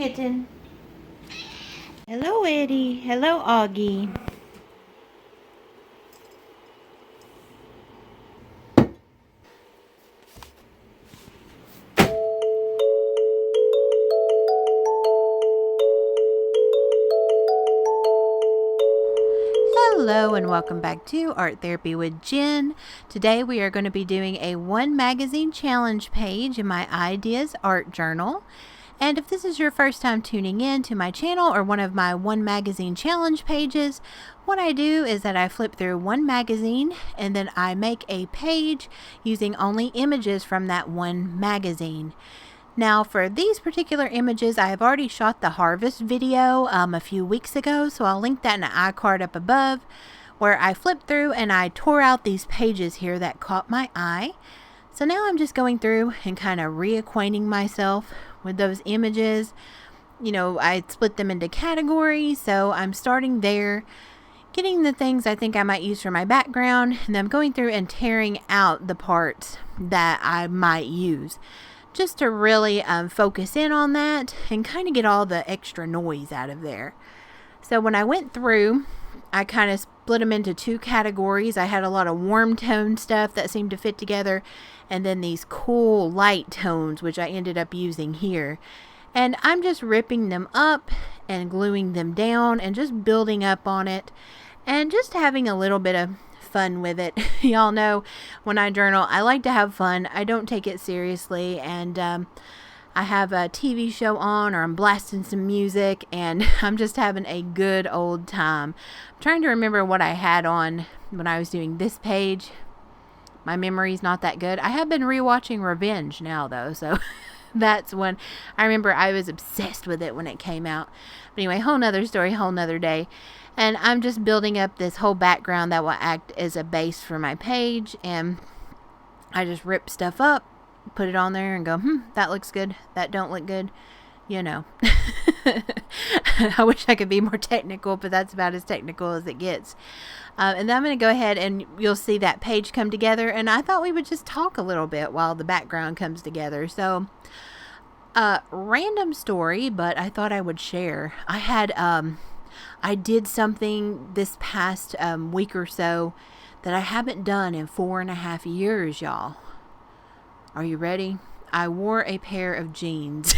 kitten. Hello, Eddie. Hello, Augie. Hello and welcome back to Art Therapy with Jen. Today we are going to be doing a one magazine challenge page in my Ideas art journal. And if this is your first time tuning in to my channel or one of my one magazine challenge pages, what I do is that I flip through one magazine and then I make a page using only images from that one magazine. Now for these particular images, I have already shot the harvest video a few weeks ago, so I'll link that in an iCard up above, where I flipped through and I tore out these pages here that caught my eye. So now I'm just going through and kind of reacquainting myself with those images. You know, I split them into categories, so I'm starting there, getting the things I think I might use for my background, and I'm going through and tearing out the parts that I might use, just to really focus in on that and kind of get all the extra noise out of there. So when I went through, I kind of split them into two categories. I had a lot of warm tone stuff that seemed to fit together, and then these cool light tones, which I ended up using here. And I'm just ripping them up and gluing them down and just building up on it and just having a little bit of fun with it. Y'all know when I journal, I like to have fun. I don't take it seriously, and I have a TV show on or I'm blasting some music and I'm just having a good old time. I'm trying to remember what I had on when I was doing this page. My memory's not that good. I have been rewatching Revenge now though, so that's when I remember I was obsessed with it when it came out. But anyway, whole nother story, whole nother day. And I'm just building up this whole background that will act as a base for my page. And I just rip stuff up, put it on there and go, that looks good. That don't look good. You know. I wish I could be more technical, but that's about as technical as it gets. And then I'm going to go ahead and you'll see that page come together. And I thought we would just talk a little bit while the background comes together. So, random story, but I thought I would share. I did something this past week or so that I haven't done in 4.5 years, y'all. Are you ready? I wore a pair of jeans.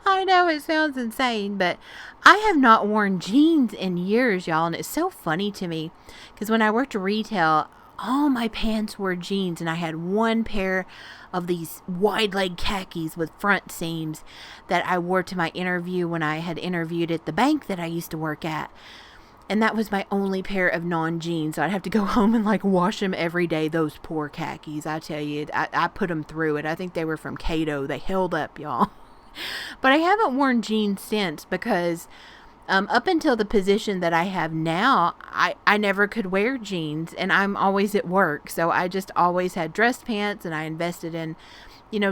I know it sounds insane, but I have not worn jeans in years, y'all. And it's so funny to me because when I worked retail, all my pants were jeans, and I had one pair of these wide leg khakis with front seams that I wore to my interview when I had interviewed at the bank that I used to work at. And that was my only pair of non-jeans. So I'd have to go home and wash them every day. Those poor khakis, I tell you, I put them through it. I think they were from Cato. They held up, y'all. But I haven't worn jeans since because up until the position that I have now, I never could wear jeans, and I'm always at work. So I just always had dress pants, and I invested in,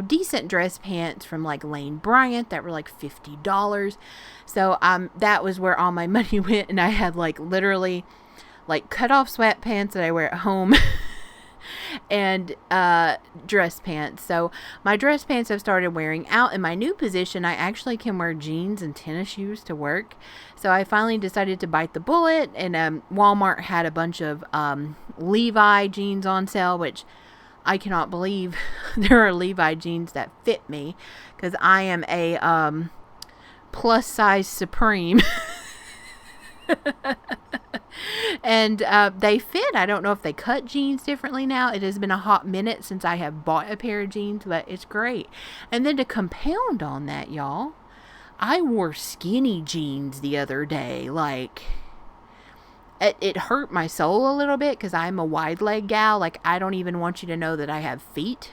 decent dress pants from Lane Bryant that were $50. So that was where all my money went, and I had literally cut off sweatpants that I wear at home and dress pants. So my dress pants have started wearing out. In my new position, I actually can wear jeans and tennis shoes to work. So I finally decided to bite the bullet, and Walmart had a bunch of Levi jeans on sale, which I cannot believe there are Levi jeans that fit me, because I am a plus size supreme. And they fit. I don't know if they cut jeans differently now. It has been a hot minute since I have bought a pair of jeans, but it's great. And then to compound on that, y'all, I wore skinny jeans the other day. It hurt my soul a little bit because I'm a wide leg gal. I don't even want you to know that I have feet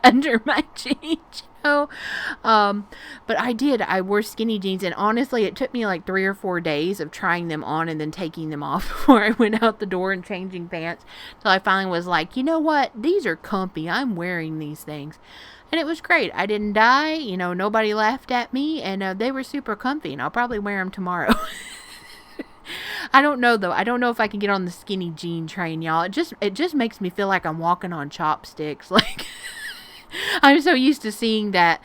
under my jeans. But I wore skinny jeans, and honestly it took me 3 or 4 days of trying them on and then taking them off before I went out the door and changing pants, till I finally was you know what, these are comfy, I'm wearing these things. And it was great. I didn't die, nobody laughed at me, and they were super comfy, and I'll probably wear them tomorrow. I don't know though. I don't know if I can get on the skinny jean train, y'all. It just makes me feel like I'm walking on chopsticks. I'm so used to seeing that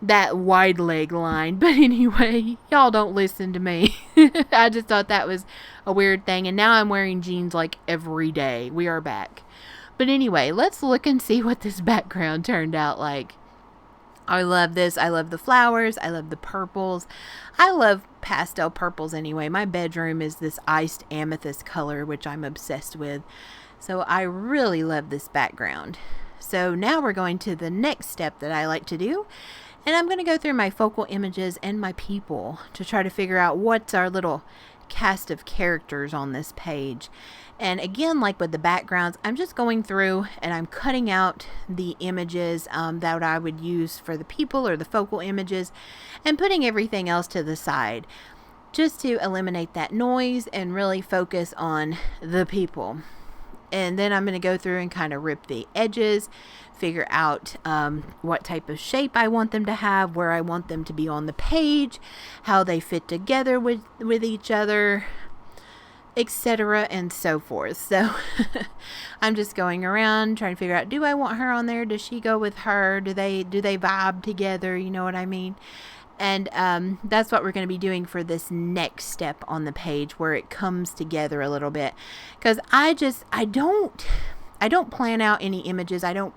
that wide leg line. But anyway, y'all don't listen to me. I just thought that was a weird thing. And now I'm wearing jeans like every day. We are back. But anyway, let's look and see what this background turned out like. I love this. I love the flowers. I love the purples. I love pastel purples anyway. My bedroom is this iced amethyst color, which I'm obsessed with. So I really love this background. So now we're going to the next step that I like to do. And I'm going to go through my focal images and my people to try to figure out what's our little cast of characters on this page. And again, like with the backgrounds, I'm just going through and I'm cutting out the images that I would use for the people or the focal images and putting everything else to the side just to eliminate that noise and really focus on the people. And then I'm going to go through and kind of rip the edges, figure out what type of shape I want them to have, where I want them to be on the page, how they fit together with each other, etc. and so forth. So I'm just going around trying to figure out, do I want her on there? Does she go with her? Do they vibe together? You know what I mean? And that's what we're going to be doing for this next step on the page, where it comes together a little bit. Because I don't plan out any images. I don't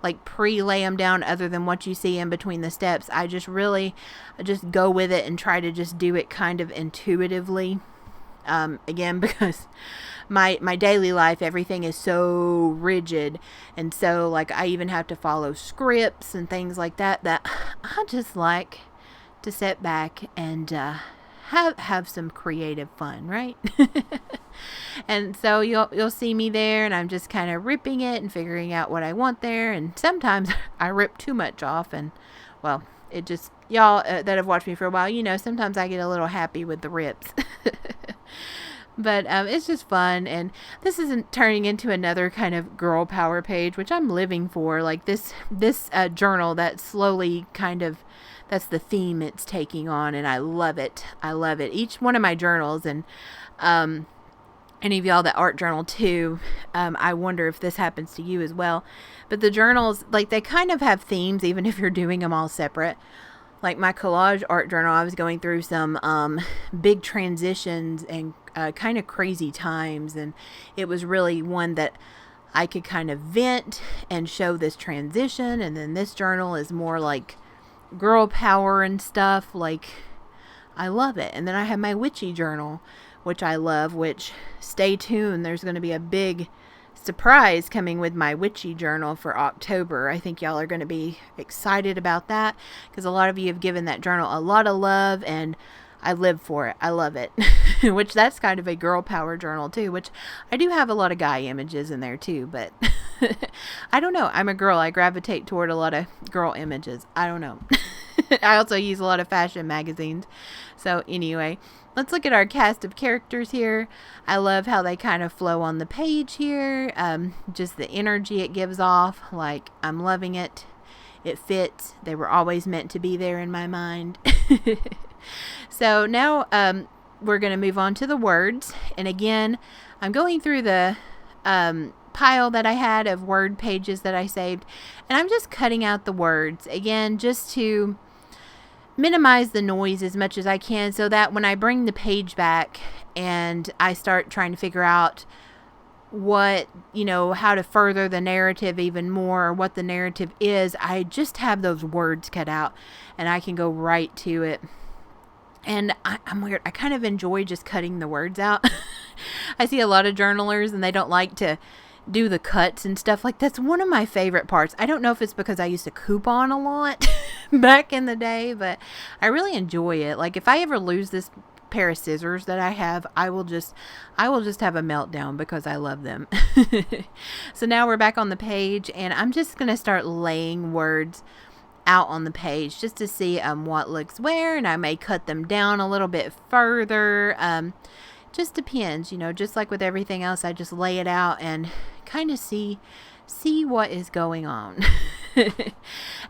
like pre-lay them down other than what you see in between the steps. I just go with it and try to just do it kind of intuitively. Again, because my daily life, everything is so rigid, and so like I even have to follow scripts and things like that I just like to sit back and have some creative fun, right? And so you'll see me there, and I'm just kind of ripping it and figuring out what I want there. And sometimes I rip too much off, and well, it just, y'all that have watched me for a while, you know, sometimes I get a little happy with the rips. But it's just fun, and this isn't turning into another kind of girl power page, which I'm living for. Like this journal that slowly kind of, that's the theme it's taking on, and I love it. I love it. Each one of my journals, and any of y'all that art journal too, I wonder if this happens to you as well. But the journals, like, they kind of have themes, even if you're doing them all separate. Like my collage art journal, I was going through some big transitions and kind of crazy times, and it was really one that I could kind of vent and show this transition. And then this journal is more like girl power and stuff. Like, I love it. And then I have my witchy journal, which I love, which, stay tuned, there's going to be a big surprise coming with my witchy journal for October. I think y'all are going to be excited about that, because a lot of you have given that journal a lot of love, and I live for it. I love it. Which, that's kind of a girl power journal too, which I do have a lot of guy images in there too, but I don't know. I'm a girl. I gravitate toward a lot of girl images. I don't know. I also use a lot of fashion magazines. So anyway, let's look at our cast of characters here. I love how they kind of flow on the page here. Just the energy it gives off. Like, I'm loving it. It fits. They were always meant to be there in my mind. So now we're going to move on to the words. And again, I'm going through the pile that I had of word pages that I saved. And I'm just cutting out the words. Again, just to minimize the noise as much as I can, so that when I bring the page back and I start trying to figure out what, you know, how to further the narrative even more, or what the narrative is, I just have those words cut out and I can go right to it. And I'm weird. I kind of enjoy just cutting the words out. I see a lot of journalers and they don't like to do the cuts and stuff. Like, that's one of my favorite parts. I don't know if it's because I used to coupon a lot back in the day, but I really enjoy it. Like, if I ever lose this pair of scissors that I have, I will just have a meltdown because I love them. So now we're back on the page, and I'm just going to start laying words out on the page just to see what looks where, and I may cut them down a little bit further. Just depends, you know, just like with everything else, I just lay it out and kind of see what is going on.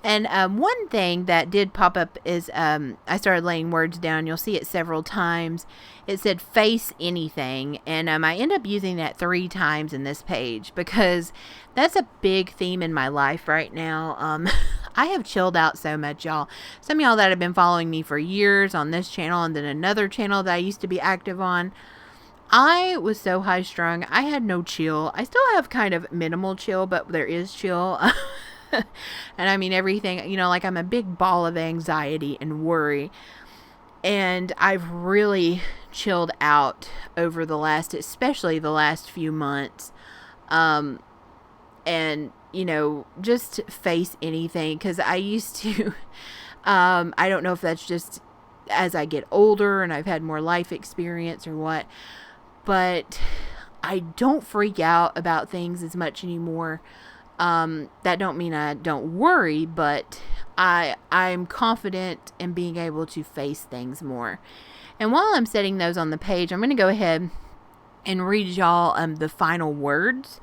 And one thing that did pop up is I started laying words down. You'll see it several times. It said face anything, and I end up using that 3 times in this page because that's a big theme in my life right now. I have chilled out so much, y'all. Some of y'all that have been following me for years on this channel and then another channel that I used to be active on, I was so high strung. I had no chill. I still have kind of minimal chill, but there is chill. And I mean everything, like I'm a big ball of anxiety and worry. And I've really chilled out over especially the last few months. And, just face anything. Because I used to, I don't know if that's just as I get older and I've had more life experience or what. But I don't freak out about things as much anymore. That don't mean I don't worry, but I'm confident in being able to face things more. And while I'm setting those on the page, I'm going to go ahead and read y'all the final words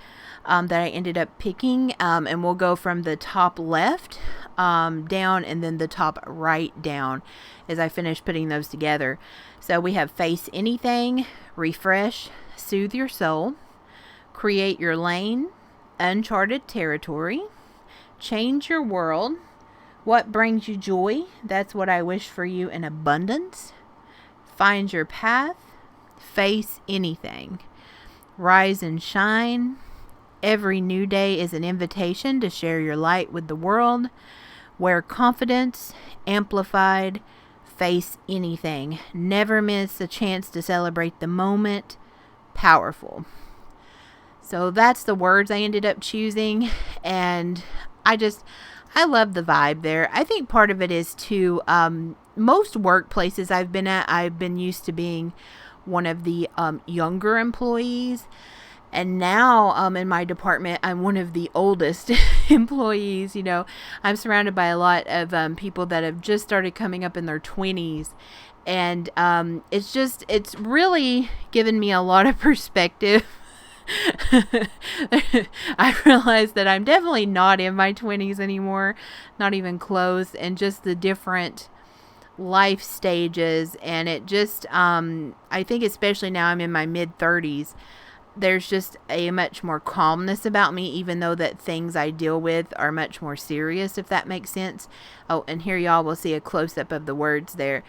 that I ended up picking. And we'll go from the top left down and then the top right down as I finish putting those together. So we have face anything, refresh, soothe your soul, create your lane, uncharted territory, change your world, what brings you joy, that's what I wish for you in abundance, find your path, face anything, rise and shine, every new day is an invitation to share your light with the world, wear confidence, amplified, face anything, never miss a chance to celebrate the moment, powerful. So that's the words I ended up choosing, and I love the vibe there. I think part of it is too, most workplaces I've been at, I've been used to being one of the younger employees, and now in my department, I'm one of the oldest employees. I'm surrounded by a lot of people that have just started coming up in their 20s, and it's really given me a lot of perspective. I realized that I'm definitely not in my 20s anymore, not even close, and just the different life stages. And it just, I think especially now I'm in my mid 30s, there's just a much more calmness about me, even though that things I deal with are much more serious, if that makes sense. Oh, and here y'all will see a close-up of the words there.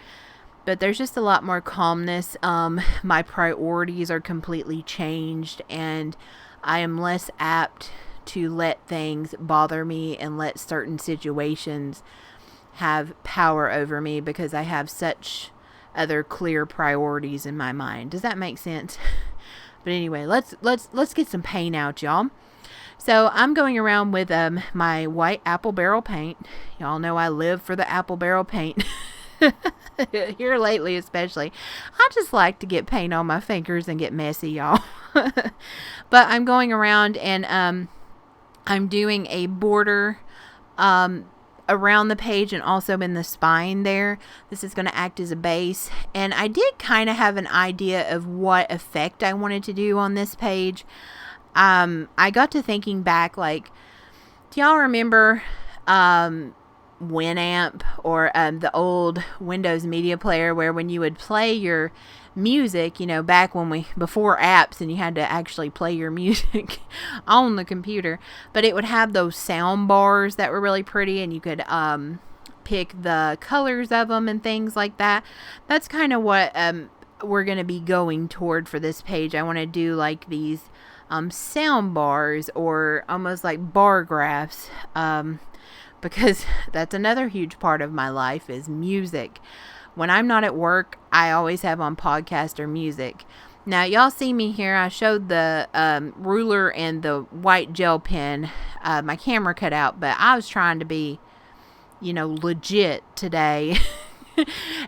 But there's just a lot more calmness. My priorities are completely changed, and I am less apt to let things bother me and let certain situations have power over me because I have such other clear priorities in my mind. Does that make sense? But anyway, let's get some paint out, y'all. So I'm going around with my white apple barrel paint. Y'all know I live for the apple barrel paint. Here lately especially, I just like to get paint on my fingers and get messy, y'all. But I'm going around and I'm doing a border around the page and also in the spine there. This is going to act as a base, and I did kind of have an idea of what effect I wanted to do on this page. I got to thinking back, like, do y'all remember Winamp or the old Windows Media Player, where when you would play your music, back before apps and you had to actually play your music on the computer, but it would have those sound bars that were really pretty, and you could pick the colors of them and things like that. That's kind of what we're going to be going toward for this page. I want to do like these sound bars, or almost like bar graphs, because that's another huge part of my life is music. When I'm not at work, I always have on podcast or music. Now, y'all see me here. I showed the ruler and the white gel pen. My camera cut out, but I was trying to be, legit today.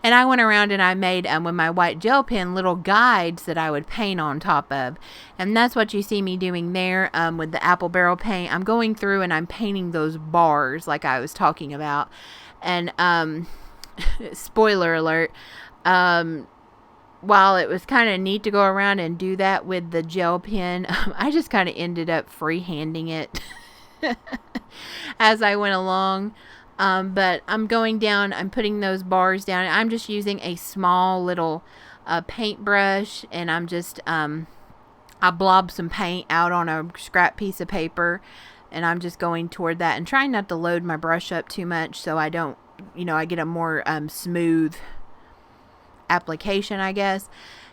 And I went around and I made, with my white gel pen, little guides that I would paint on top of. And that's what you see me doing there with the apple barrel paint. I'm going through and I'm painting those bars like I was talking about. And spoiler alert, while it was kind of neat to go around and do that with the gel pen, I just kind of ended up freehanding it as I went along. But I'm going down, I'm putting those bars down, and I'm just using a small little paintbrush, and I'm just, I blob some paint out on a scrap piece of paper And I'm just going toward that and trying not to load my brush up too much so I don't, I get a more smooth application, I guess.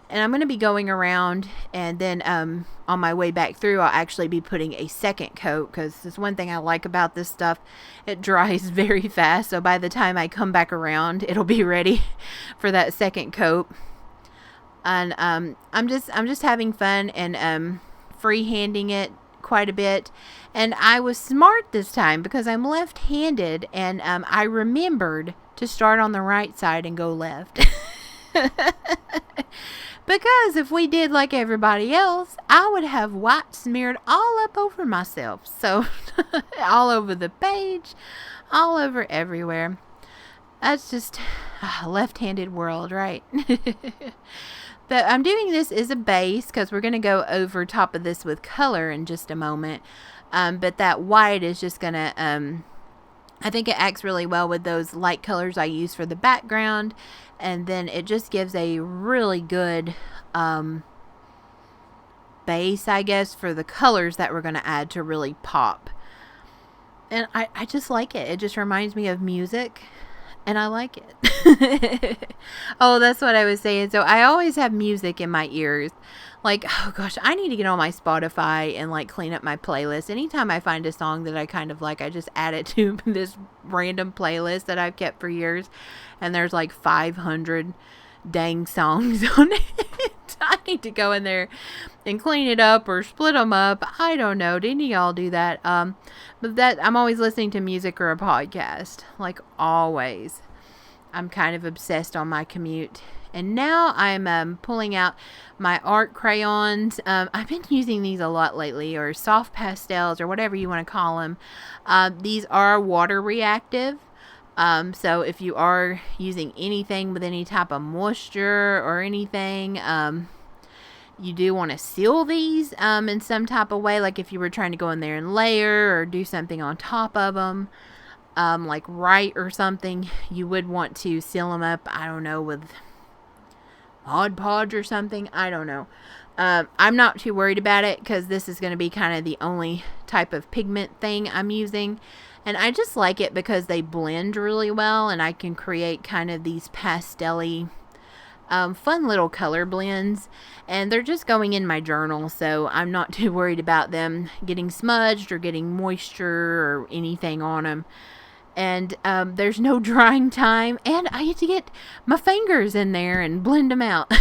And I'm going to be going around, and then on my way back through, I'll actually be putting a second coat, because there's one thing I like about this stuff. It dries very fast, so by the time I come back around, it'll be ready for that second coat. And I'm just having fun and freehanding it quite a bit. And I was smart this time because I'm left-handed, and I remembered to start on the right side and go left. Because if we did like everybody else, I would have white smeared all up over myself. So, all over the page, all over everywhere. That's just a left-handed world, right? But I'm doing this as a base because we're going to go over top of this with color in just a moment. But that white is just going to... I think it acts really well with those light colors I use for the background. And then it just gives a really good base, I guess, for the colors that we're going to add to really pop. And I just like it. It just reminds me of music. And I like it. Oh, that's what I was saying. So I always have music in my ears. Like, oh gosh, I need to get on my Spotify and like clean up my playlist. Anytime I find a song that I kind of like, I just add it to this random playlist that I've kept for years. And there's like 500 dang songs on it. I need to go in there and clean it up or split them up. I don't know. Didn't y'all do that? But that I'm always listening to music or a podcast. Like always. I'm kind of obsessed on my commute. And now I'm pulling out my art crayons. I've been using these a lot lately, or soft pastels, or whatever you want to call them. These are water reactive. So if you are using anything with any type of moisture or anything, you do want to seal these in some type of way. Like if you were trying to go in there and layer or do something on top of them, like write or something, you would want to seal them up, I don't know, with Mod Podge or something. I don't know. I'm not too worried about it because this is going to be kind of the only type of pigment thing I'm using. And I just like it because they blend really well, and I can create kind of these pastel-y, fun little color blends. And they're just going in my journal, so I'm not too worried about them getting smudged or getting moisture or anything on them. And there's no drying time, and I get to get my fingers in there and blend them out.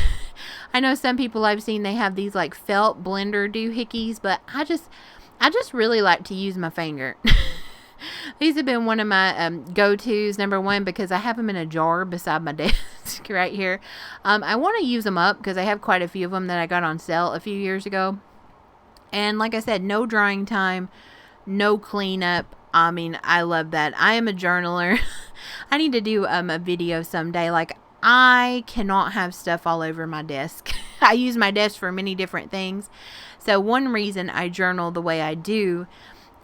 I know some people I've seen, they have these like felt blender doohickeys, but I just really like to use my finger. These have been one of my go-tos, number one, because I have them in a jar beside my desk right here. I want to use them up because I have quite a few of them that I got on sale a few years ago. And like I said, no drying time, no cleanup. I mean, I love that. I am a journaler. I need to do a video someday. Like, I cannot have stuff all over my desk. I use my desk for many different things. So one reason I journal the way I do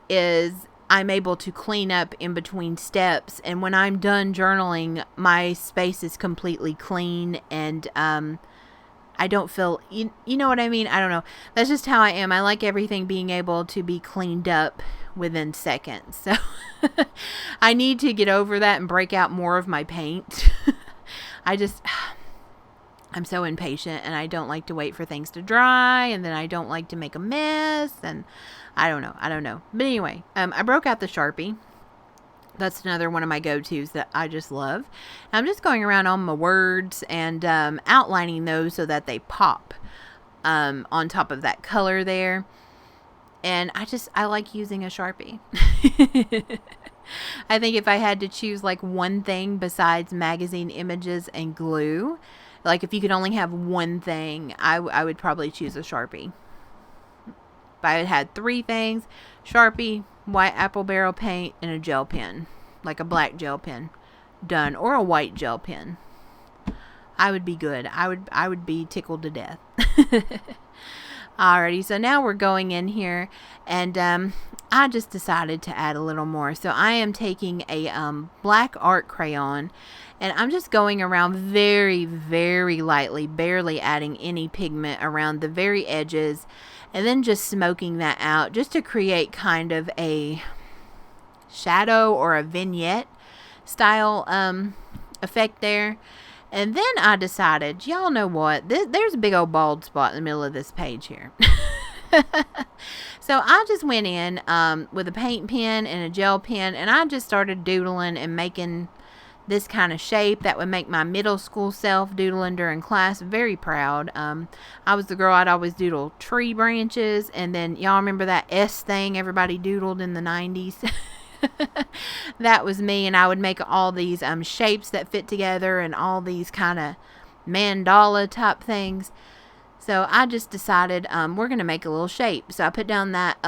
is I'm able to clean up in between steps. And when I'm done journaling, my space is completely clean, and I don't feel, you know what I mean? I don't know. That's just how I am. I like everything being able to be cleaned up within seconds. So I need to get over that and break out more of my paint. I'm so impatient, and I don't like to wait for things to dry, and then I don't like to make a mess, and I don't know. But anyway, I broke out the Sharpie. That's another one of my go-tos that I just love. I'm just going around on my words and outlining those so that they pop on top of that color there. And I like using a Sharpie. I think if I had to choose like one thing besides magazine images and glue, like if you could only have one thing, I would probably choose a Sharpie. If I had three things: Sharpie, white apple barrel paint, and a gel pen, like a black gel pen, done, or a white gel pen, I would be good. I would be tickled to death. Alrighty, so now we're going in here, and I just decided to add a little more. So I am taking a black art crayon, and I'm just going around very, very lightly, barely adding any pigment around the very edges, and then just smoking that out just to create kind of a shadow or a vignette style effect there. And then I decided, y'all know what? There's a big old bald spot in the middle of this page here. So I just went in with a paint pen and a gel pen, and I just started doodling and making this kind of shape that would make my middle school self doodling during class very proud. I was the girl, I'd always doodle tree branches, and then y'all remember that S thing everybody doodled in the 90s? That was me, and I would make all these shapes that fit together and all these kind of mandala type things. So I just decided we're going to make a little shape. So I put down that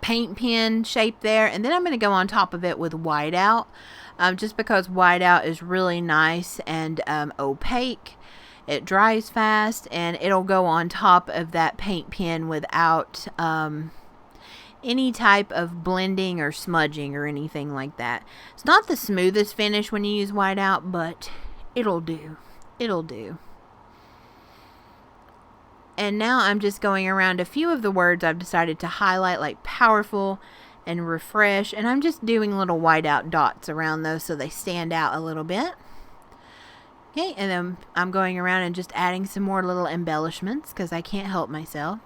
paint pen shape there, and then I'm going to go on top of it with whiteout, just because whiteout is really nice and opaque. It dries fast, and it'll go on top of that paint pen without any type of blending or smudging or anything like that. It's not the smoothest finish when you use whiteout, but it'll do. It'll do. And now I'm just going around a few of the words I've decided to highlight, like powerful and refresh, and I'm just doing little whiteout dots around those so they stand out a little bit. Okay, and then I'm going around and just adding some more little embellishments because I can't help myself.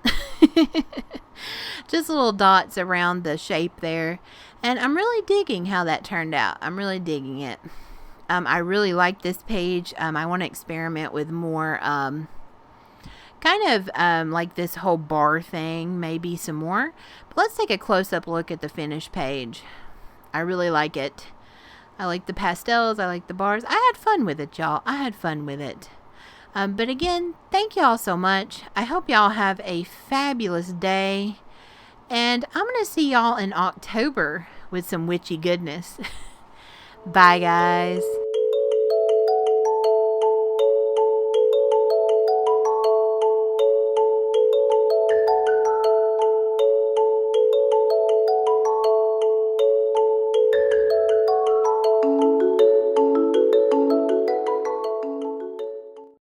Just little dots around the shape there, and I'm really digging how that turned out. I'm really digging it. I really like this page. I want to experiment with more kind of like this whole bar thing, maybe some more. But let's take a close-up look at the finished page. I really like it. I like the pastels. I like the bars. I had fun with it, y'all. I had fun with it. But again, thank y'all so much. I hope y'all have a fabulous day. And I'm going to see y'all in October with some witchy goodness. Bye, guys.